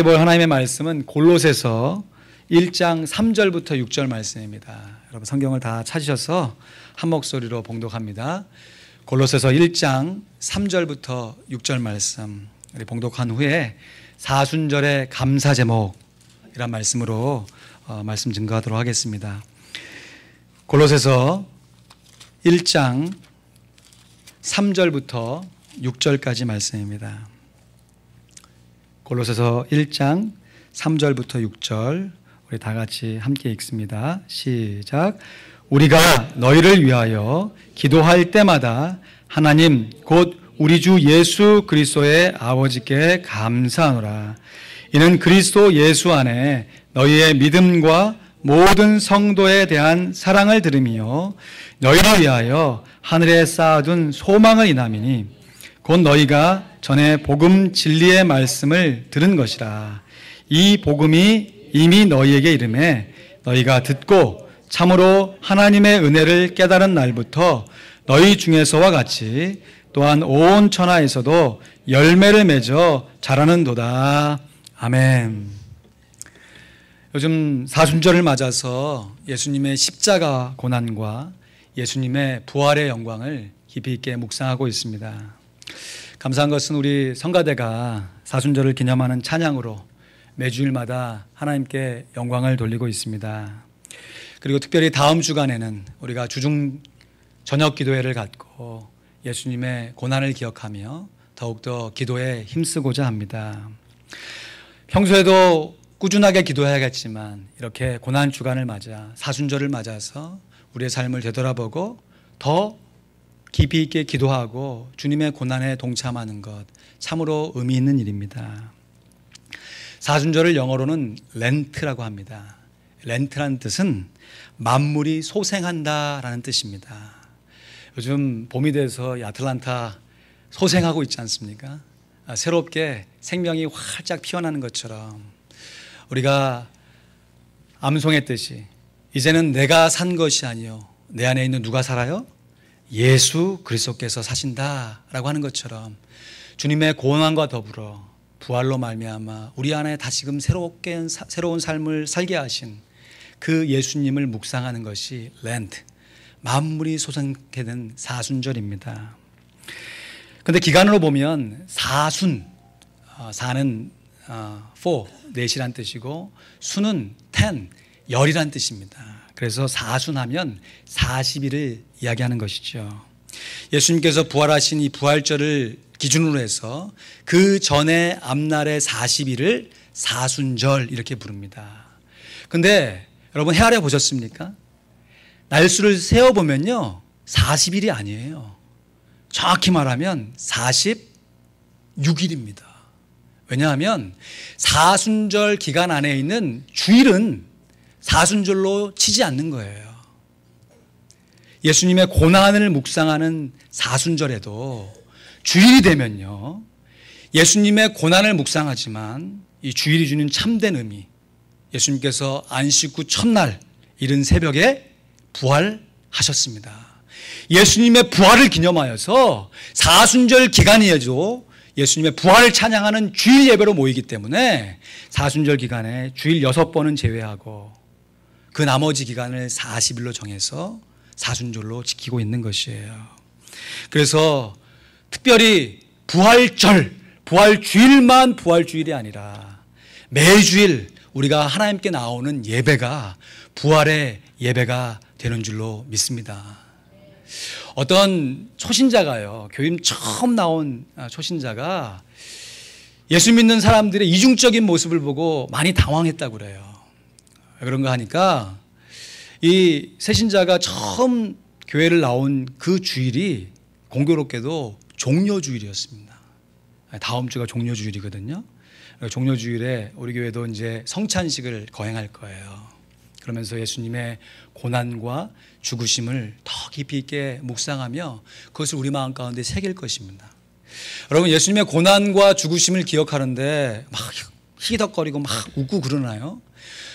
볼 하나님의 말씀은 골로새서 1장 3절부터 6절 말씀입니다. 여러분 성경을 다 찾으셔서 한 목소리로 봉독합니다. 골로새서 1장 3절부터 6절 말씀 우리 봉독한 후에 사순절의 감사 제목이란 말씀으로 말씀 증거하도록 하겠습니다. 골로새서 1장 3절부터 6절까지 말씀입니다. 골로새서 1장 3절부터 6절 우리 다 같이 함께 읽습니다. 시작. 우리가 너희를 위하여 기도할 때마다 하나님 곧 우리 주 예수 그리스도의 아버지께 감사하노라. 이는 그리스도 예수 안에 너희의 믿음과 모든 성도에 대한 사랑을 들으며 너희를 위하여 하늘에 쌓아둔 소망을 인함이니 곧 너희가 전에 복음 진리의 말씀을 들은 것이라. 이 복음이 이미 너희에게 이르매 너희가 듣고 참으로 하나님의 은혜를 깨달은 날부터 너희 중에서와 같이 또한 온 천하에서도 열매를 맺어 자라는도다. 아멘. 요즘 사순절을 맞아서 예수님의 십자가 고난과 예수님의 부활의 영광을 깊이 있게 묵상하고 있습니다. 감사한 것은 우리 성가대가 사순절을 기념하는 찬양으로 매주일마다 하나님께 영광을 돌리고 있습니다. 그리고 특별히 다음 주간에는 우리가 주중 저녁 기도회를 갖고 예수님의 고난을 기억하며 더욱더 기도에 힘쓰고자 합니다. 평소에도 꾸준하게 기도해야겠지만 이렇게 고난 주간을 맞아 사순절을 맞아서 우리의 삶을 되돌아보고 더 깊이 있게 기도하고 주님의 고난에 동참하는 것 참으로 의미 있는 일입니다. 사순절을 영어로는 렌트라고 합니다. 렌트라는 뜻은 만물이 소생한다라는 뜻입니다. 요즘 봄이 돼서 아틀란타 소생하고 있지 않습니까? 새롭게 생명이 활짝 피어나는 것처럼 우리가 암송했듯이 이제는 내가 산 것이 아니요 내 안에 있는 누가 살아요? 예수 그리스도께서 사신다라고 하는 것처럼 주님의 고난과 더불어 부활로 말미암아 우리 안에 다시금 새로운 삶을 살게 하신 그 예수님을 묵상하는 것이 렌트, 만물이 솟게 된 사순절입니다. 그런데 기간으로 보면 사순, 사는 4, 넷이란 뜻이고 순은 10, 열이란 뜻입니다. 그래서 사순하면 40일을 이야기하는 것이죠. 예수님께서 부활하신 이 부활절을 기준으로 해서 그 전에 앞날의 40일을 사순절 이렇게 부릅니다. 그런데 여러분 헤아려 보셨습니까? 날수를 세어보면요 40일이 아니에요. 정확히 말하면 46일입니다. 왜냐하면 사순절 기간 안에 있는 주일은 사순절로 치지 않는 거예요. 예수님의 고난을 묵상하는 사순절에도 주일이 되면요 예수님의 고난을 묵상하지만 이 주일이 주는 참된 의미, 예수님께서 안식 후 첫날 이른 새벽에 부활하셨습니다. 예수님의 부활을 기념하여서 사순절 기간이어도 예수님의 부활을 찬양하는 주일 예배로 모이기 때문에 사순절 기간에 주일 6번은 제외하고 그 나머지 기간을 40일로 정해서 사순절로 지키고 있는 것이에요. 그래서 특별히 부활절, 부활주일만 부활주일이 아니라 매주일 우리가 하나님께 나오는 예배가 부활의 예배가 되는 줄로 믿습니다. 어떤 초신자가요, 교인 처음 나온 초신자가 예수 믿는 사람들의 이중적인 모습을 보고 많이 당황했다고 그래요. 왜 그런가 하니까 이 새신자가 처음 교회를 나온 그 주일이 공교롭게도 종료주일이었습니다. 다음 주가 종료주일이거든요. 종료주일에 우리 교회도 이제 성찬식을 거행할 거예요. 그러면서 예수님의 고난과 죽으심을 더 깊이 있게 묵상하며 그것을 우리 마음 가운데 새길 것입니다. 여러분 예수님의 고난과 죽으심을 기억하는데 막 희덕거리고 막 웃고 그러나요?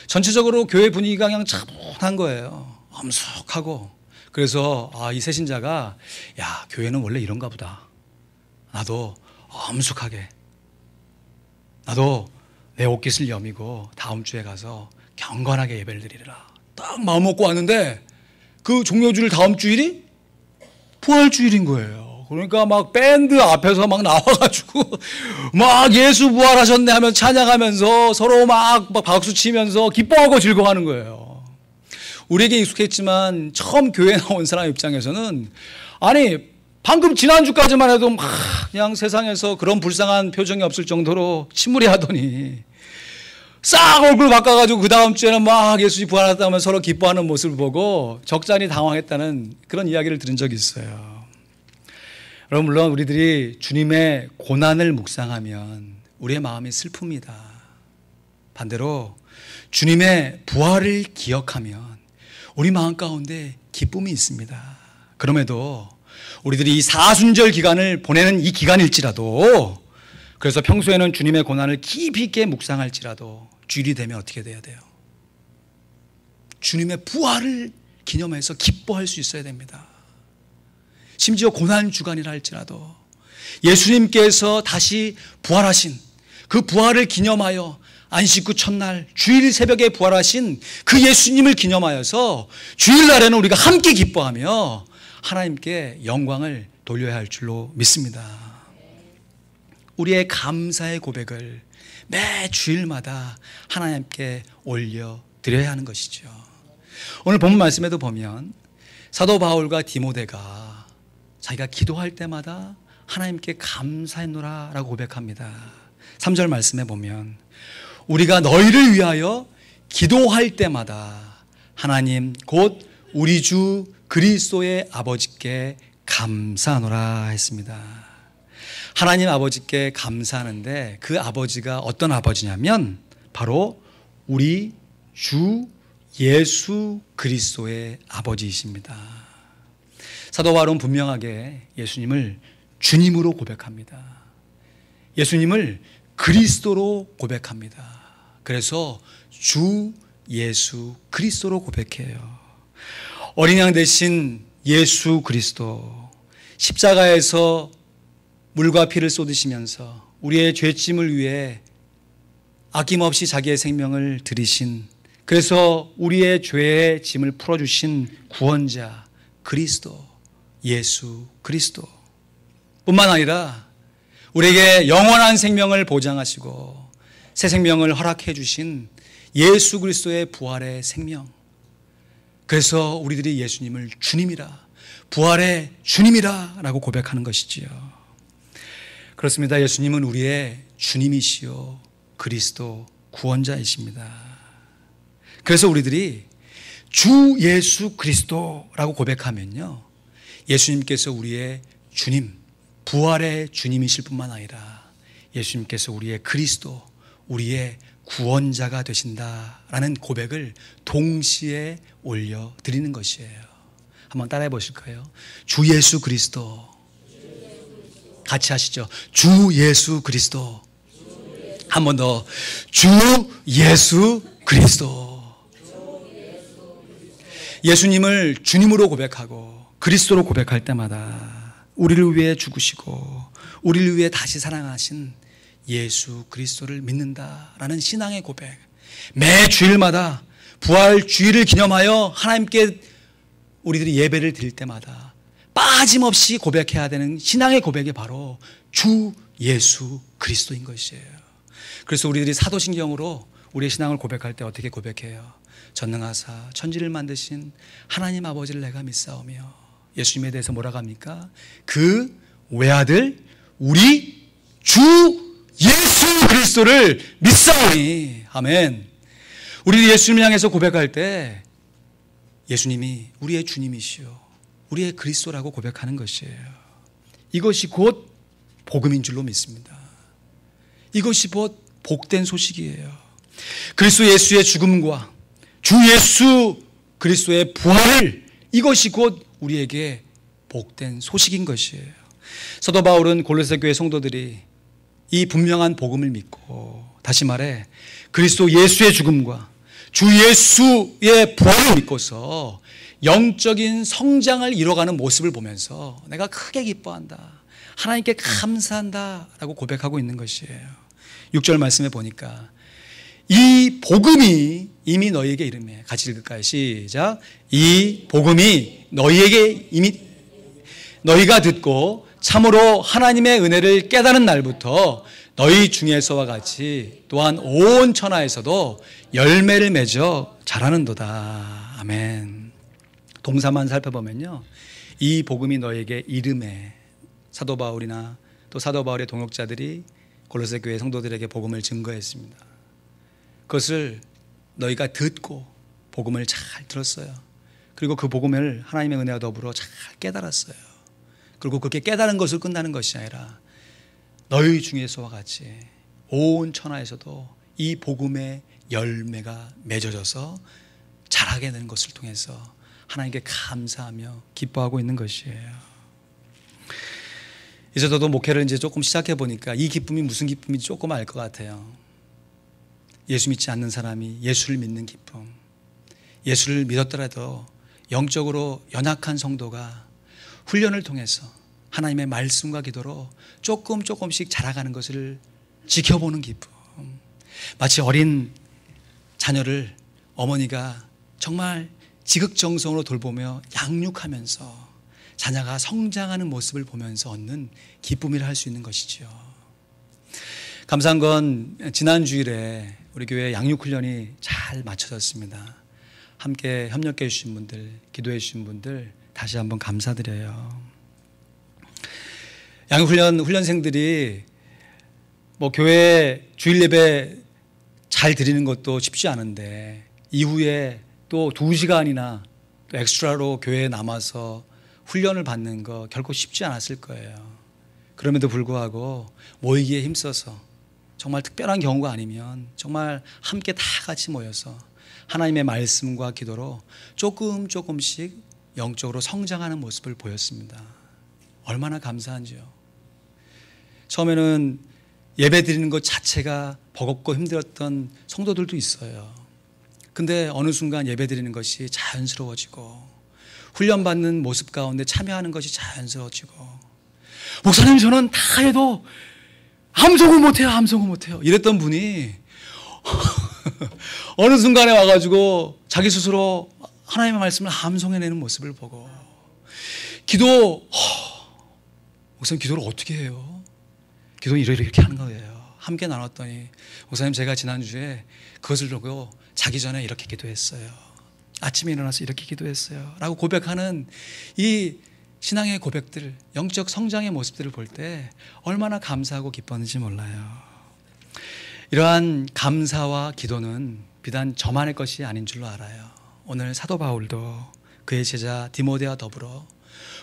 전체적으로 교회 분위기가 그냥 차분한 거예요. 엄숙하고. 그래서 이 새신자가 야 교회는 원래 이런가 보다. 나도 엄숙하게 나도 내 옷깃을 여미고 다음 주에 가서 경건하게 예배를 드리리라. 딱 마음 먹고 왔는데 그 종료주일 다음 주일이 부활주일인 거예요. 그러니까 막 밴드 앞에서 막 나와가지고 막 예수 부활하셨네 하면서 찬양하면서 서로 막 박수 치면서 기뻐하고 즐거워하는 거예요. 우리에게 익숙했지만 처음 교회에 나온 사람 입장에서는 아니 방금 지난주까지만 해도 막 그냥 세상에서 그런 불쌍한 표정이 없을 정도로 침울해하더니 싹 얼굴 바꿔가지고 그 다음 주에는 막 예수님 부활했다면 서로 기뻐하는 모습을 보고 적잖이 당황했다는 그런 이야기를 들은 적이 있어요. 여러분, 물론 우리들이 주님의 고난을 묵상하면 우리의 마음이 슬픕니다. 반대로 주님의 부활을 기억하면 우리 마음 가운데 기쁨이 있습니다. 그럼에도 우리들이 이 사순절 기간을 보내는 이 기간일지라도, 그래서 평소에는 주님의 고난을 깊이 있게 묵상할지라도 주일이 되면 어떻게 돼야 돼요? 주님의 부활을 기념해서 기뻐할 수 있어야 됩니다. 심지어 고난 주간이라 할지라도 예수님께서 다시 부활하신 그 부활을 기념하여 안식 후 첫날 주일 새벽에 부활하신 그 예수님을 기념하여서 주일날에는 우리가 함께 기뻐하며 하나님께 영광을 돌려야 할 줄로 믿습니다. 우리의 감사의 고백을 매 주일마다 하나님께 올려드려야 하는 것이죠. 오늘 본문 말씀에도 보면 사도 바울과 디모데가 자기가 기도할 때마다 하나님께 감사했노라 라고 고백합니다. 3절 말씀에 보면 우리가 너희를 위하여 기도할 때마다 하나님 곧 우리 주 그리스도의 아버지께 감사하노라 했습니다. 하나님 아버지께 감사하는데 그 아버지가 어떤 아버지냐면 바로 우리 주 예수 그리스도의 아버지이십니다. 사도 바울은 분명하게 예수님을 주님으로 고백합니다. 예수님을 그리스도로 고백합니다. 그래서 주 예수 그리스도로 고백해요. 어린 양 대신 예수 그리스도, 십자가에서 물과 피를 쏟으시면서 우리의 죄짐을 위해 아낌없이 자기의 생명을 들이신, 그래서 우리의 죄의 짐을 풀어주신 구원자 그리스도, 예수 그리스도 뿐만 아니라 우리에게 영원한 생명을 보장하시고 새 생명을 허락해 주신 예수 그리스도의 부활의 생명, 그래서 우리들이 예수님을 주님이라, 부활의 주님이라 라고 고백하는 것이지요. 그렇습니다. 예수님은 우리의 주님이시요 그리스도 구원자이십니다. 그래서 우리들이 주 예수 그리스도라고 고백하면요, 예수님께서 우리의 주님, 부활의 주님이실 뿐만 아니라 예수님께서 우리의 그리스도, 우리의 구원자가 되신다라는 고백을 동시에 올려드리는 것이에요. 한번 따라해 보실까요? 주 예수 그리스도. 같이 하시죠. 주 예수 그리스도. 한 번 더. 주 예수 그리스도. 예수님을 주님으로 고백하고 그리스도로 고백할 때마다 우리를 위해 죽으시고 우리를 위해 다시 사랑하신 예수 그리스도를 믿는다라는 신앙의 고백, 매 주일마다 부활 주일을 기념하여 하나님께 우리들이 예배를 드릴 때마다 빠짐없이 고백해야 되는 신앙의 고백이 바로 주 예수 그리스도인 것이에요. 그래서 우리들이 사도신경으로 우리의 신앙을 고백할 때 어떻게 고백해요? 전능하사 천지를 만드신 하나님 아버지를 내가 믿사오며, 예수님에 대해서 뭐라고 합니까? 그 외아들 우리 주 예수 그리스도를 믿사오니. 아멘. 우리 예수님을 향해서 고백할 때 예수님이 우리의 주님이시요 우리의 그리스도라고 고백하는 것이에요. 이것이 곧 복음인 줄로 믿습니다. 이것이 곧 복된 소식이에요. 그리스도 예수의 죽음과 주 예수 그리스도의 부활을, 이것이 곧 우리에게 복된 소식인 것이에요. 사도 바울은 골로새 교회 성도들이 이 분명한 복음을 믿고, 다시 말해 그리스도 예수의 죽음과 주 예수의 부활을 믿고서 영적인 성장을 이뤄가는 모습을 보면서 내가 크게 기뻐한다, 하나님께 감사한다 라고 고백하고 있는 것이에요. 6절 말씀에 보니까 이 복음이 이미 너희에게 이름해. 같이 읽을까요? 시작. 이 복음이 너희에게 이미 너희가 듣고 참으로 하나님의 은혜를 깨달은 날부터 너희 중에서와 같이 또한 온 천하에서도 열매를 맺어 자라는도다. 아멘. 동사만 살펴보면요, 이 복음이 너희에게 이름해. 사도 바울이나 또 사도 바울의 동역자들이 골로새 교회 성도들에게 복음을 증거했습니다. 그것을 너희가 듣고 복음을 잘 들었어요. 그리고 그 복음을 하나님의 은혜와 더불어 잘 깨달았어요. 그리고 그렇게 깨달은 것을 끝나는 것이 아니라 너희 중에서와 같이 온 천하에서도 이 복음의 열매가 맺어져서 자라게 되는 것을 통해서 하나님께 감사하며 기뻐하고 있는 것이에요. 이제 저도 목회를 이제 조금 시작해 보니까 이 기쁨이 무슨 기쁨인지 조금 알 것 같아요. 예수 믿지 않는 사람이 예수를 믿는 기쁨. 예수를 믿었더라도 영적으로 연약한 성도가 훈련을 통해서 하나님의 말씀과 기도로 조금씩 자라가는 것을 지켜보는 기쁨. 마치 어린 자녀를 어머니가 정말 지극정성으로 돌보며 양육하면서 자녀가 성장하는 모습을 보면서 얻는 기쁨이라 할 수 있는 것이죠. 감사한 건 지난 주일에 우리 교회 양육훈련이 잘 마쳐졌습니다. 함께 협력해 주신 분들, 기도해 주신 분들 다시 한번 감사드려요. 훈련생들이 교회 주일 예배 잘 드리는 것도 쉽지 않은데 이후에 또 2시간이나 또 엑스트라로 교회에 남아서 훈련을 받는 거 결코 쉽지 않았을 거예요. 그럼에도 불구하고 모이기에 힘써서 정말 특별한 경우가 아니면 정말 함께 다 같이 모여서 하나님의 말씀과 기도로 조금씩 영적으로 성장하는 모습을 보였습니다. 얼마나 감사한지요. 처음에는 예배 드리는 것 자체가 버겁고 힘들었던 성도들도 있어요. 근데 어느 순간 예배 드리는 것이 자연스러워지고 훈련받는 모습 가운데 참여하는 것이 자연스러워지고, 목사님 저는 다 해도 암송을 못해요 이랬던 분이 어느 순간에 와가지고 자기 스스로 하나님의 말씀을 암송해내는 모습을 보고, 목사님 기도를 어떻게 해요? 기도는 이렇게 하는 거예요. 함께 나눴더니 목사님 제가 지난주에 그것을 보고 자기 전에 이렇게 기도했어요. 아침에 일어나서 이렇게 기도했어요. 라고 고백하는 이 신앙의 고백들, 영적 성장의 모습들을 볼 때 얼마나 감사하고 기뻤는지 몰라요. 이러한 감사와 기도는 비단 저만의 것이 아닌 줄로 알아요. 오늘 사도 바울도 그의 제자 디모데와 더불어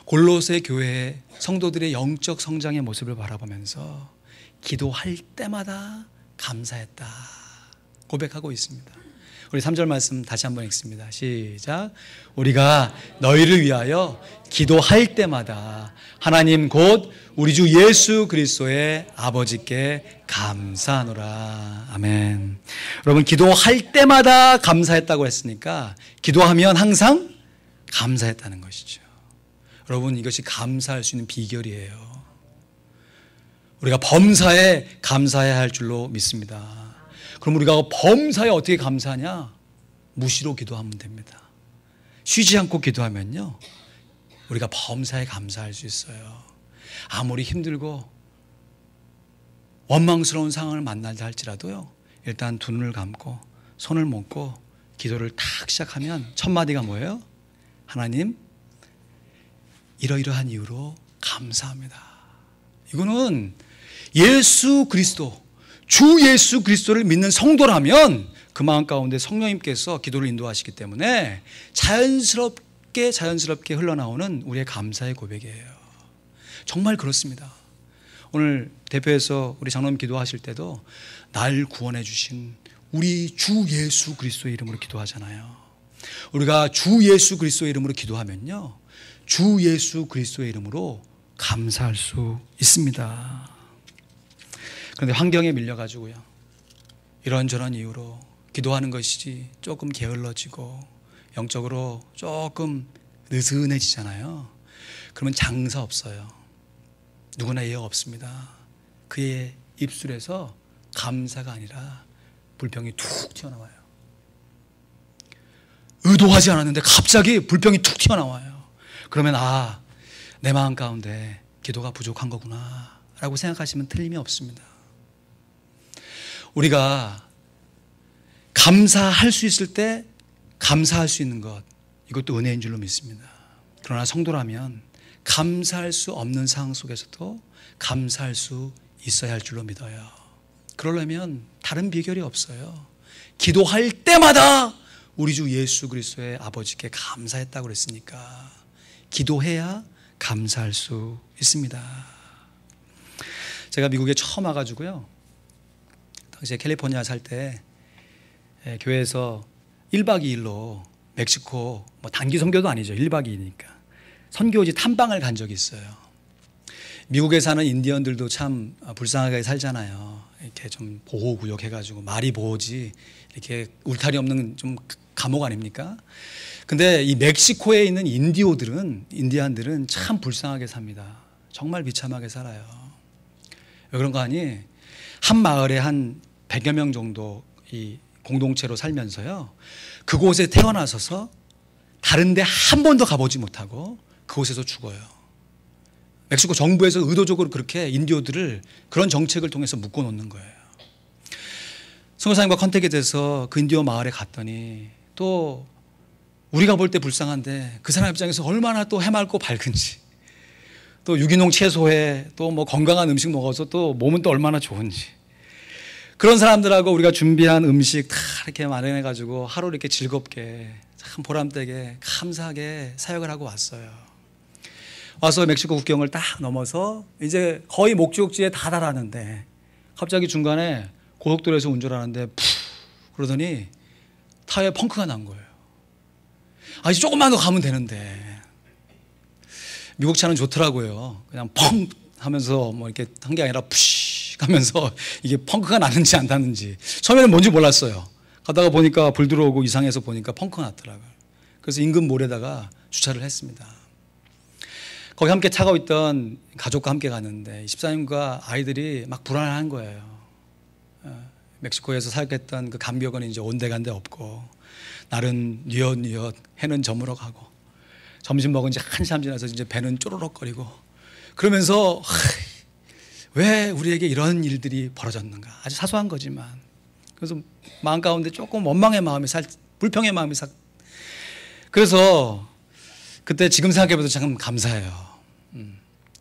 골로새 교회의 성도들의 영적 성장의 모습을 바라보면서 기도할 때마다 감사했다 고백하고 있습니다. 우리 3절 말씀 다시 한번 읽습니다. 시작. 우리가 너희를 위하여 기도할 때마다 하나님 곧 우리 주 예수 그리스도의 아버지께 감사하노라. 아멘. 여러분, 기도할 때마다 감사했다고 했으니까 기도하면 항상 감사했다는 것이죠. 여러분, 이것이 감사할 수 있는 비결이에요. 우리가 범사에 감사해야 할 줄로 믿습니다. 그럼 우리가 범사에 어떻게 감사하냐? 무시로 기도하면 됩니다. 쉬지 않고 기도하면요, 우리가 범사에 감사할 수 있어요. 아무리 힘들고 원망스러운 상황을 만날다 할지라도요, 일단 두 눈을 감고 손을 모고 기도를 탁 시작하면 첫 마디가 뭐예요? 하나님, 이러이러한 이유로 감사합니다. 이거는 예수 그리스도, 주 예수 그리스도를 믿는 성도라면 그 마음 가운데 성령님께서 기도를 인도하시기 때문에 자연스럽게 흘러나오는 우리의 감사의 고백이에요. 정말 그렇습니다. 오늘 대표해서 우리 장로님 기도하실 때도 날 구원해 주신 우리 주 예수 그리스도의 이름으로 기도하잖아요. 우리가 주 예수 그리스도의 이름으로 기도하면요, 주 예수 그리스도의 이름으로 감사할 수 있습니다. 그런데 환경에 밀려가지고요, 이런저런 이유로 기도하는 것이 조금 게을러지고 영적으로 조금 느슨해지잖아요. 그러면 장사 없어요. 누구나 예외 없습니다. 그의 입술에서 감사가 아니라 불평이 툭 튀어나와요. 의도하지 않았는데 갑자기 불평이 툭 튀어나와요. 그러면 내 마음 가운데 기도가 부족한 거구나 라고 생각하시면 틀림이 없습니다. 우리가 감사할 수 있을 때 감사할 수 있는 것, 이것도 은혜인 줄로 믿습니다. 그러나 성도라면 감사할 수 없는 상황 속에서도 감사할 수 있어야 할 줄로 믿어요. 그러려면 다른 비결이 없어요. 기도할 때마다 우리 주 예수 그리스도의 아버지께 감사했다고 그랬으니까 기도해야 감사할 수 있습니다. 제가 미국에 처음 와가지고요, 당시에 캘리포니아 살 때 교회에서 1박 2일로 멕시코, 단기 선교도 아니죠, 1박 2일이니까 선교지 탐방을 간 적이 있어요. 미국에 사는 인디언들도 참 불쌍하게 살잖아요. 이렇게 좀 보호구역 해가지고 말이 보호지 이렇게 울타리 없는 좀 감옥 아닙니까? 근데 이 멕시코에 있는 인디안들은 참 불쌍하게 삽니다. 정말 비참하게 살아요. 왜 그런가 하니 한 마을에 한 100여 명 정도 이 공동체로 살면서요, 그곳에 태어나서서 다른 데 한 번도 가보지 못하고 그곳에서 죽어요. 멕시코 정부에서 의도적으로 그렇게 인디오들을 그런 정책을 통해서 묶어놓는 거예요. 선교사님과 컨택이 돼서 그 인디오 마을에 갔더니 또 우리가 볼 때 불쌍한데 그 사람 입장에서 얼마나 또 해맑고 밝은지, 또 유기농 채소에 또 건강한 음식 먹어서 또 몸은 또 얼마나 좋은지, 그런 사람들하고 우리가 준비한 음식 다 이렇게 마련해가지고 하루 이렇게 즐겁게 참 보람되게 감사하게 사역을 하고 왔어요. 와서 멕시코 국경을 딱 넘어서 이제 거의 목적지에 다다랐는데 갑자기 중간에 고속도로에서 운전하는데 푹 그러더니 타이어에 펑크가 난 거예요. 이제 조금만 더 가면 되는데, 미국 차는 좋더라고요. 그냥 펑 하면서 이렇게 한 게 아니라 푸시 하면서 이게 펑크가 나는지 안 나는지 처음에는 뭔지 몰랐어요. 가다가 보니까 불 들어오고 이상해서 보니까 펑크가 났더라고요. 그래서 인근 몰에다가 주차를 했습니다. 거기 함께 타고 있던 가족과 함께 갔는데 14년과 아이들이 막 불안한 거예요. 멕시코에서 사역했던 그 감격은 이제 온데간데 없고, 날은 뉘엿뉘엿 해는 저물어 가고, 점심 먹은 지 한참 지나서 이제 배는 쪼르륵거리고, 그러면서 왜 우리에게 이런 일들이 벌어졌는가, 아주 사소한 거지만. 그래서 마음 가운데 조금 원망의 마음이 불평의 마음이 그래서 그때 지금 생각해봐도 참 감사해요.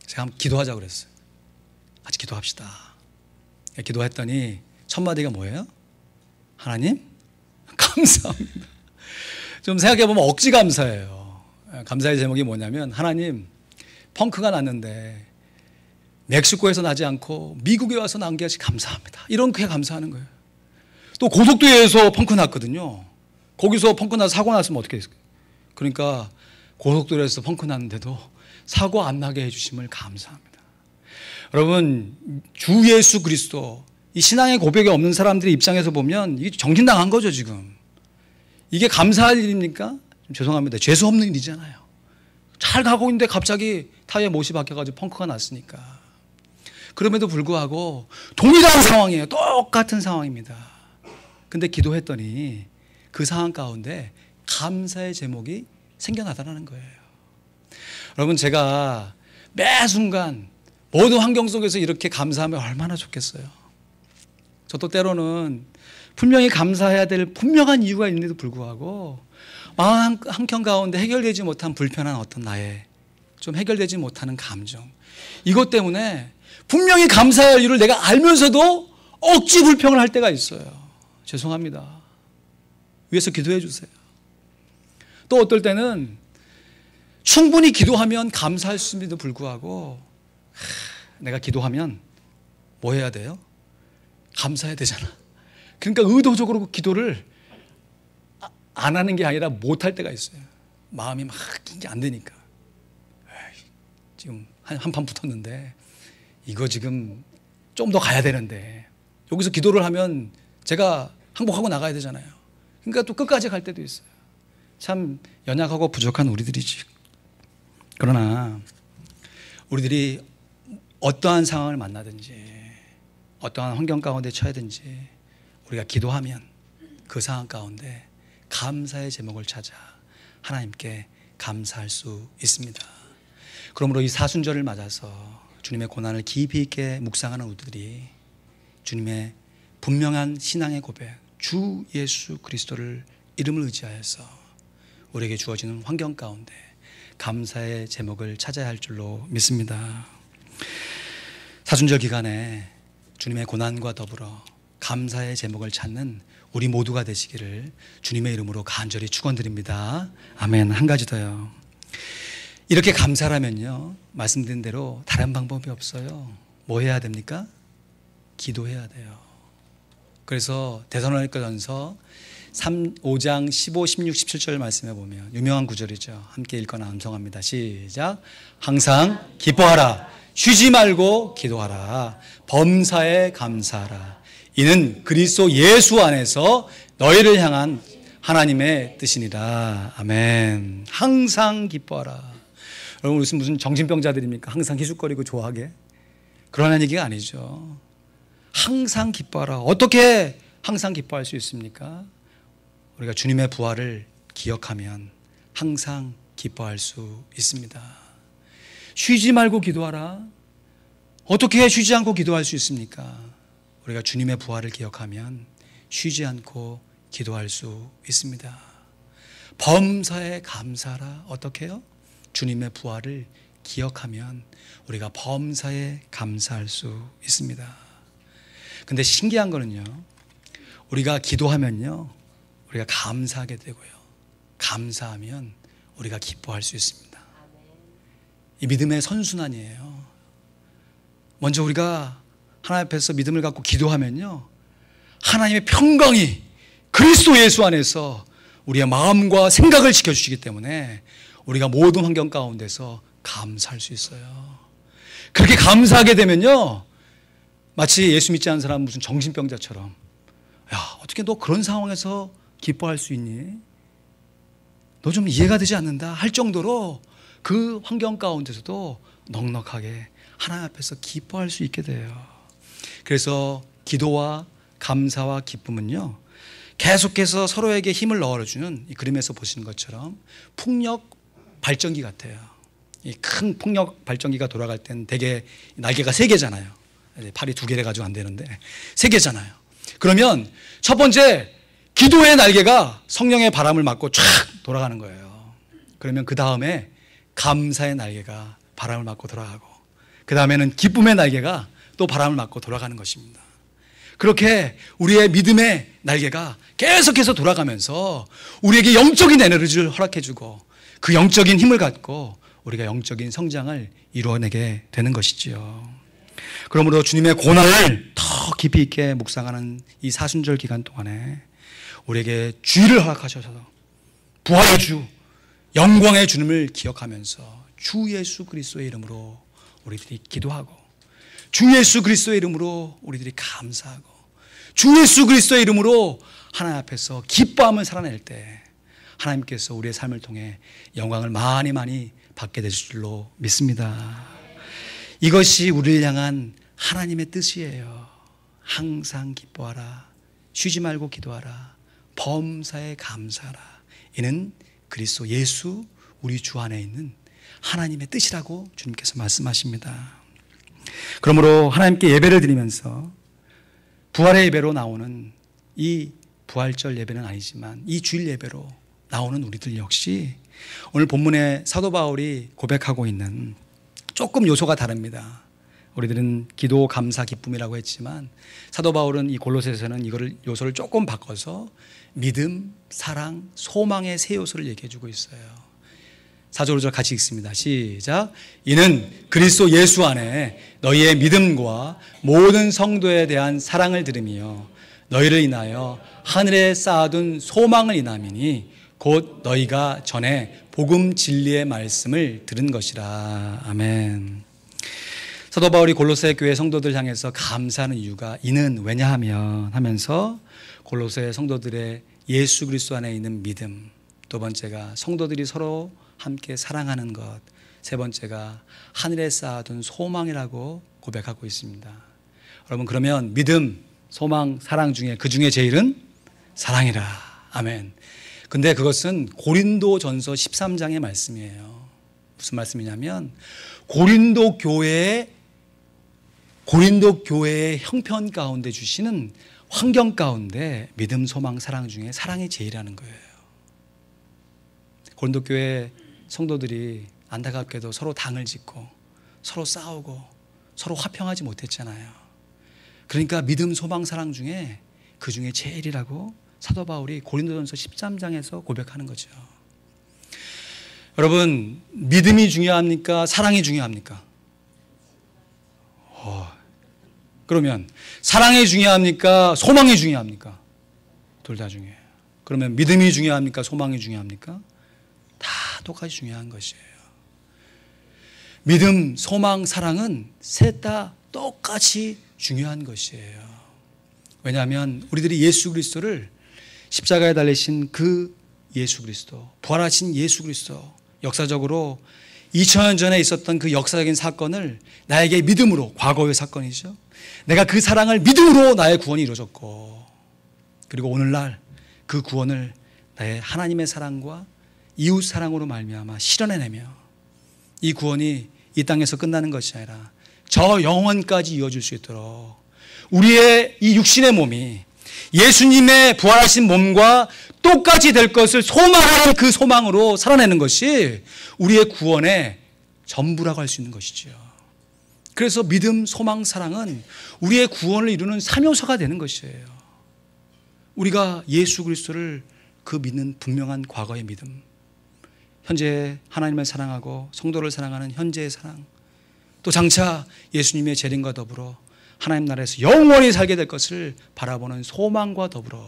제가 한번 기도하자고 그랬어요. 같이 기도합시다. 기도했더니 첫 마디가 뭐예요? 하나님 감사합니다. 좀 생각해보면 억지 감사예요. 감사의 제목이 뭐냐면, 하나님 펑크가 났는데 멕시코에서 나지 않고 미국에 와서 난 게 감사합니다. 이렇게 감사하는 거예요. 또 고속도로에서 펑크 났거든요. 거기서 펑크 나서 사고 났으면 어떻게 했을까요? 그러니까 고속도로에서 펑크 났는데도 사고 안 나게 해주심을 감사합니다. 여러분, 주 예수 그리스도, 이 신앙의 고백이 없는 사람들의 입장에서 보면 이게 정신당한 거죠. 지금 이게 감사할 일입니까? 좀 죄송합니다. 재수 없는 일이잖아요. 잘 가고 있는데 갑자기 타이어 못이 바뀌어가지고 펑크가 났으니까. 그럼에도 불구하고 동일한 상황이에요. 똑같은 상황입니다. 근데 기도했더니 그 상황 가운데 감사의 제목이 생겨나더라는 거예요. 여러분, 제가 매 순간 모든 환경 속에서 이렇게 감사하면 얼마나 좋겠어요. 저도 때로는 분명히 감사해야 될 분명한 이유가 있는데도 불구하고 마음 한켠 가운데 해결되지 못한 불편한 어떤 나의 좀 해결되지 못하는 감정, 이것 때문에 분명히 감사할 이유를 내가 알면서도 억지 불평을 할 때가 있어요. 죄송합니다. 위에서 기도해 주세요. 또 어떨 때는 충분히 기도하면 감사할 수 있음에도 불구하고 내가 기도하면 뭐 해야 돼요? 감사해야 되잖아. 그러니까 의도적으로 기도를 안 하는 게 아니라 못 할 때가 있어요. 마음이 막 이게 안 되니까. 지금 한판 붙었는데 이거 지금 좀 더 가야 되는데, 여기서 기도를 하면 제가 항복하고 나가야 되잖아요. 그러니까 또 끝까지 갈 때도 있어요. 참 연약하고 부족한 우리들이지. 그러나 우리들이 어떠한 상황을 만나든지 어떠한 환경 가운데 처해든지 우리가 기도하면 그 상황 가운데 감사의 제목을 찾아 하나님께 감사할 수 있습니다. 그러므로 이 사순절을 맞아서 주님의 고난을 깊이 있게 묵상하는 우리들이 주님의 분명한 신앙의 고백, 주 예수 그리스도를 이름을 의지하여서 우리에게 주어지는 환경 가운데 감사의 제목을 찾아야 할 줄로 믿습니다. 사순절 기간에 주님의 고난과 더불어 감사의 제목을 찾는 우리 모두가 되시기를 주님의 이름으로 간절히 축원드립니다. 아멘. 한 가지 더요. 이렇게 감사라면요, 말씀드린 대로 다른 방법이 없어요. 뭐 해야 됩니까? 기도해야 돼요. 그래서 데살로니가전서 5장 15, 16, 17절 말씀해 보면 유명한 구절이죠. 함께 읽거나 암송합니다. 시작. 항상 기뻐하라. 쉬지 말고 기도하라. 범사에 감사하라. 이는 그리스도 예수 안에서 너희를 향한 하나님의 뜻이니라. 아멘. 항상 기뻐하라. 여러분, 무슨 정신병자들입니까? 항상 희죽거리고 좋아하게? 그러한 얘기가 아니죠. 항상 기뻐하라. 어떻게 항상 기뻐할 수 있습니까? 우리가 주님의 부활을 기억하면 항상 기뻐할 수 있습니다. 쉬지 말고 기도하라. 어떻게 쉬지 않고 기도할 수 있습니까? 우리가 주님의 부활을 기억하면 쉬지 않고 기도할 수 있습니다. 범사에 감사하라. 어떻게 해요? 주님의 부활을 기억하면 우리가 범사에 감사할 수 있습니다. 근데 신기한 거는요, 우리가 기도하면요, 우리가 감사하게 되고요, 감사하면 우리가 기뻐할 수 있습니다. 이 믿음의 선순환이에요. 먼저 우리가 하나님 앞에서 믿음을 갖고 기도하면요, 하나님의 평강이 그리스도 예수 안에서 우리의 마음과 생각을 지켜주시기 때문에 우리가 모든 환경 가운데서 감사할 수 있어요. 그렇게 감사하게 되면요, 마치 예수 믿지 않는 사람 무슨 정신병자처럼, 야, 어떻게 너 그런 상황에서 기뻐할 수 있니? 너 좀 이해가 되지 않는다 할 정도로 그 환경 가운데서도 넉넉하게 하나님 앞에서 기뻐할 수 있게 돼요. 그래서 기도와 감사와 기쁨은요, 계속해서 서로에게 힘을 넣어주는, 이 그림에서 보시는 것처럼 풍력 발전기 같아요. 이 큰 풍력 발전기가 돌아갈 땐 대개 날개가 3개잖아요. 팔이 2개래 가지고 안 되는데 3개잖아요. 그러면 첫 번째, 기도의 날개가 성령의 바람을 맞고 쫙 돌아가는 거예요. 그러면 그 다음에 감사의 날개가 바람을 맞고 돌아가고, 그 다음에는 기쁨의 날개가 또 바람을 맞고 돌아가는 것입니다. 그렇게 우리의 믿음의 날개가 계속해서 돌아가면서 우리에게 영적인 에너지를 허락해주고 그 영적인 힘을 갖고 우리가 영적인 성장을 이루어내게 되는 것이지요. 그러므로 주님의 고난을 더 깊이 있게 묵상하는 이 사순절 기간 동안에 우리에게 주의를 허락하셔서 부활의 주, 영광의 주님을 기억하면서 주 예수 그리스도의 이름으로 우리들이 기도하고, 주 예수 그리스도의 이름으로 우리들이 감사하고, 주 예수 그리스도의 이름으로 하나님 앞에서 기뻐함을 살아낼 때 하나님께서 우리의 삶을 통해 영광을 많이 많이 받게 되실 줄로 믿습니다. 이것이 우리를 향한 하나님의 뜻이에요. 항상 기뻐하라. 쉬지 말고 기도하라. 범사에 감사하라. 이는 그리스도 예수 우리 주 안에 있는 하나님의 뜻이라고 주님께서 말씀하십니다. 그러므로 하나님께 예배를 드리면서 부활의 예배로 나오는 이 부활절 예배는 아니지만 이 주일 예배로 나오는 우리들 역시 오늘 본문에 사도 바울이 고백하고 있는 조금 요소가 다릅니다. 우리들은 기도, 감사, 기쁨이라고 했지만 사도 바울은 이 골로새서는 이거를 요소를 조금 바꿔서 믿음, 사랑, 소망의 세 요소를 얘기해 주고 있어요. 4절 5절 같이 읽습니다. 시작. 이는 그리스도 예수 안에 너희의 믿음과 모든 성도에 대한 사랑을 들으며 너희를 인하여 하늘에 쌓아둔 소망을 인함이니 곧 너희가 전에 복음 진리의 말씀을 들은 것이라. 아멘. 사도 바울이 골로새 교회 성도들 향해서 감사하는 이유가 이는 왜냐하면 하면서 골로새 성도들의 예수 그리스도 안에 있는 믿음, 두 번째가 성도들이 서로 함께 사랑하는 것, 세 번째가 하늘에 쌓아둔 소망이라고 고백하고 있습니다. 여러분, 그러면 믿음, 소망, 사랑 중에 그 중에 제일은 사랑이라. 아멘. 근데 그것은 고린도전서 13장의 말씀이에요. 무슨 말씀이냐면 고린도 교회의 형편 가운데 주시는 환경 가운데 믿음, 소망, 사랑 중에 사랑이 제일이라는 거예요. 고린도 교회 성도들이 안타깝게도 서로 당을 짓고 서로 싸우고 서로 화평하지 못했잖아요. 그러니까 믿음, 소망, 사랑 중에 그 중에 제일이라고 사도 바울이 고린도전서 13장에서 고백하는 거죠. 여러분, 믿음이 중요합니까? 사랑이 중요합니까? 그러면 사랑이 중요합니까? 소망이 중요합니까? 둘 다 중요해요. 그러면 믿음이 중요합니까? 소망이 중요합니까? 다 똑같이 중요한 것이에요. 믿음, 소망, 사랑은 셋 다 똑같이 중요한 것이에요. 왜냐하면 우리들이 예수 그리스도를 십자가에 달리신 그 예수 그리스도, 부활하신 예수 그리스도, 역사적으로 2000년 전에 있었던 그 역사적인 사건을 나에게 믿음으로, 과거의 사건이죠. 내가 그 사랑을 믿음으로 나의 구원이 이루어졌고, 그리고 오늘날 그 구원을 나의 하나님의 사랑과 이웃 사랑으로 말미암아 실현해내며 이 구원이 이 땅에서 끝나는 것이 아니라 저 영원까지 이어질 수 있도록 우리의 이 육신의 몸이 예수님의 부활하신 몸과 똑같이 될 것을 소망하는 그 소망으로 살아내는 것이 우리의 구원의 전부라고 할 수 있는 것이죠. 그래서 믿음, 소망, 사랑은 우리의 구원을 이루는 3요소가 되는 것이에요. 우리가 예수 그리스도를 그 믿는 분명한 과거의 믿음, 현재 하나님을 사랑하고 성도를 사랑하는 현재의 사랑, 또 장차 예수님의 재림과 더불어 하나님 나라에서 영원히 살게 될 것을 바라보는 소망과 더불어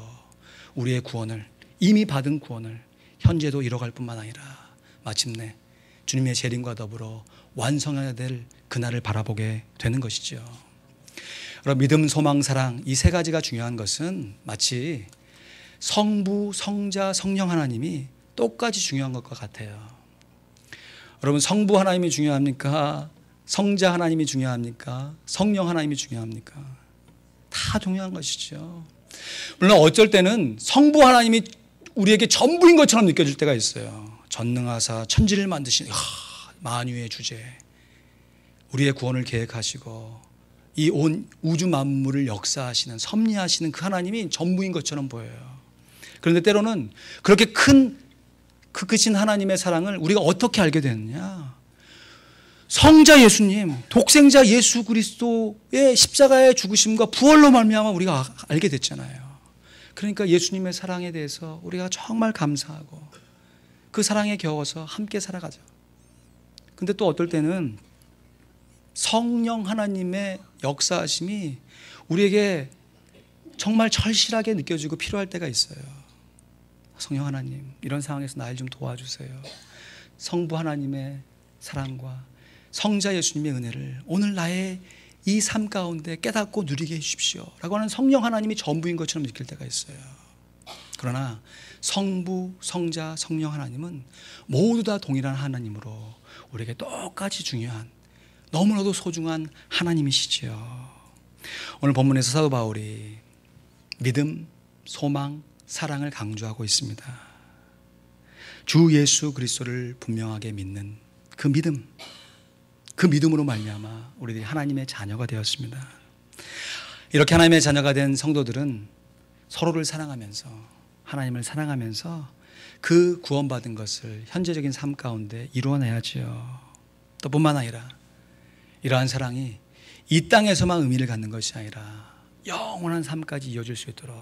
우리의 구원을, 이미 받은 구원을 현재도 이뤄갈 뿐만 아니라 마침내 주님의 재림과 더불어 완성해야 될 그날을 바라보게 되는 것이죠. 여러분, 믿음, 소망, 사랑 이 세 가지가 중요한 것은 마치 성부, 성자, 성령 하나님이 똑같이 중요한 것과 같아요. 여러분, 성부 하나님이 중요합니까? 성자 하나님이 중요합니까? 성령 하나님이 중요합니까? 다 중요한 것이죠. 물론 어쩔 때는 성부 하나님이 우리에게 전부인 것처럼 느껴질 때가 있어요. 전능하사 천지를 만드신 만유의 주제, 우리의 구원을 계획하시고 이 온 우주 만물을 역사하시는, 섭리하시는 그 하나님이 전부인 것처럼 보여요. 그런데 때로는 그렇게 큰 그 크신 하나님의 사랑을 우리가 어떻게 알게 되느냐? 성자 예수님, 독생자 예수 그리스도의 십자가의 죽으심과 부활로 말미암아 우리가 알게 됐잖아요. 그러니까 예수님의 사랑에 대해서 우리가 정말 감사하고 그 사랑에 겨워서 함께 살아가죠. 근데 또 어떨 때는 성령 하나님의 역사하심이 우리에게 정말 절실하게 느껴지고 필요할 때가 있어요. 성령 하나님, 이런 상황에서 나를 좀 도와주세요. 성부 하나님의 사랑과 성자 예수님의 은혜를 오늘 나의 이 삶 가운데 깨닫고 누리게 해주십시오 라고 하는 성령 하나님이 전부인 것처럼 느낄 때가 있어요. 그러나 성부, 성자, 성령 하나님은 모두 다 동일한 하나님으로 우리에게 똑같이 중요한, 너무나도 소중한 하나님이시지요. 오늘 본문에서 사도 바울이 믿음, 소망, 사랑을 강조하고 있습니다. 주 예수 그리스도를 분명하게 믿는 그 믿음, 그 믿음으로 말미암아 우리들이 하나님의 자녀가 되었습니다. 이렇게 하나님의 자녀가 된 성도들은 서로를 사랑하면서, 하나님을 사랑하면서 그 구원받은 것을 현재적인 삶 가운데 이루어내야지요. 또 뿐만 아니라 이러한 사랑이 이 땅에서만 의미를 갖는 것이 아니라 영원한 삶까지 이어질 수 있도록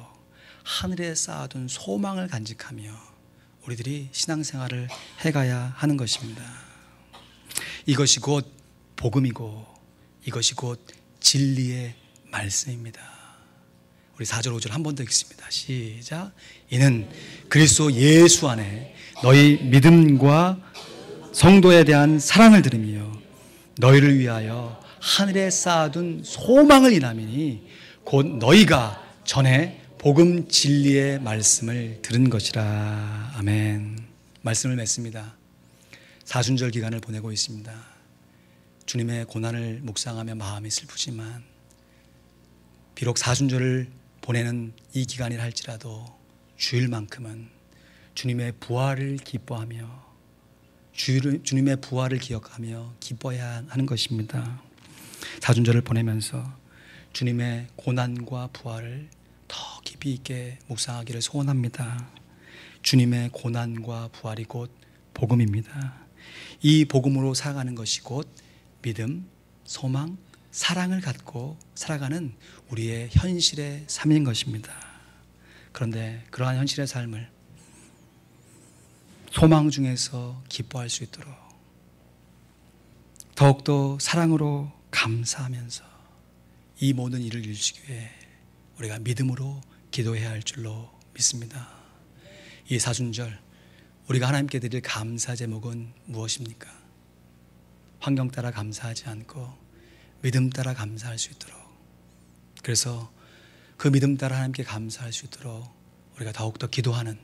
하늘에 쌓아둔 소망을 간직하며 우리들이 신앙생활을 해가야 하는 것입니다. 이것이 곧 복음이고 이것이 곧 진리의 말씀입니다. 우리 4절 5절 한 번 더 읽습니다. 시작. 이는 그리스도 예수 안에 너희 믿음과 성도에 대한 사랑을 들으며 너희를 위하여 하늘에 쌓아둔 소망을 인함이니 곧 너희가 전에 복음 진리의 말씀을 들은 것이라. 아멘. 말씀을 맺습니다. 사순절 기간을 보내고 있습니다. 주님의 고난을 묵상하며 마음이 슬프지만 비록 사순절을 보내는 이 기간이라 할지라도 주일만큼은 주님의 부활을 기뻐하며 주님의 부활을 기억하며 기뻐해야 하는 것입니다. 사순절을 보내면서 주님의 고난과 부활을 더 깊이 있게 묵상하기를 소원합니다. 주님의 고난과 부활이 곧 복음입니다. 이 복음으로 살아가는 것이 곧 믿음, 소망, 사랑을 갖고 살아가는 우리의 현실의 삶인 것입니다. 그런데 그러한 현실의 삶을 소망 중에서 기뻐할 수 있도록 더욱더 사랑으로 감사하면서 이 모든 일을 이루시기 위해 우리가 믿음으로 기도해야 할 줄로 믿습니다. 이 사순절 우리가 하나님께 드릴 감사 제목은 무엇입니까? 환경 따라 감사하지 않고 믿음 따라 감사할 수 있도록, 그래서 그 믿음 따라 하나님께 감사할 수 있도록 우리가 더욱더 기도하는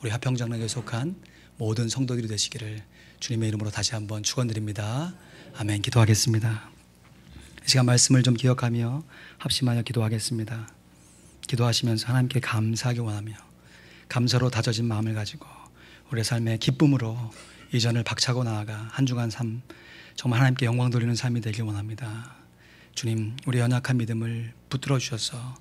우리 화평장로교에 속한 모든 성도들이 되시기를 주님의 이름으로 다시 한번 축원드립니다. 아멘. 기도하겠습니다. 이 시간 말씀을 좀 기억하며 합심하여 기도하겠습니다. 기도하시면서 하나님께 감사하기 원하며 감사로 다져진 마음을 가지고 우리의 삶의 기쁨으로 이전을 박차고 나아가 한 주간 삶 정말 하나님께 영광 돌리는 삶이 되길 원합니다. 주님, 우리 연약한 믿음을 붙들어 주셔서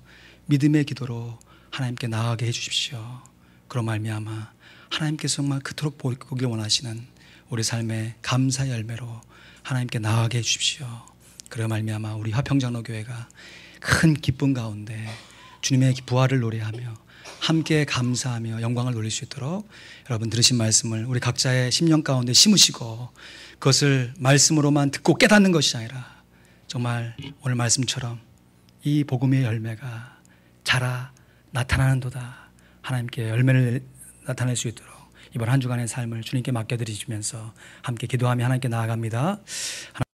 믿음의 기도로 하나님께 나아가게 해주십시오. 그로 말미암아 하나님께서 정말 그토록 보기 원하시는 우리 삶의 감사 열매로 하나님께 나아가게 해주십시오. 그로 말미암아 우리 화평장로교회가 큰 기쁨 가운데 주님의 부활을 노래하며 함께 감사하며 영광을 돌릴 수 있도록 여러분 들으신 말씀을 우리 각자의 심령 가운데 심으시고 그것을 말씀으로만 듣고 깨닫는 것이 아니라 정말 오늘 말씀처럼 이 복음의 열매가 자라 나타나는도다, 하나님께 열매를 나타낼 수 있도록 이번 한 주간의 삶을 주님께 맡겨드리시면서 함께 기도하며 하나님께 나아갑니다.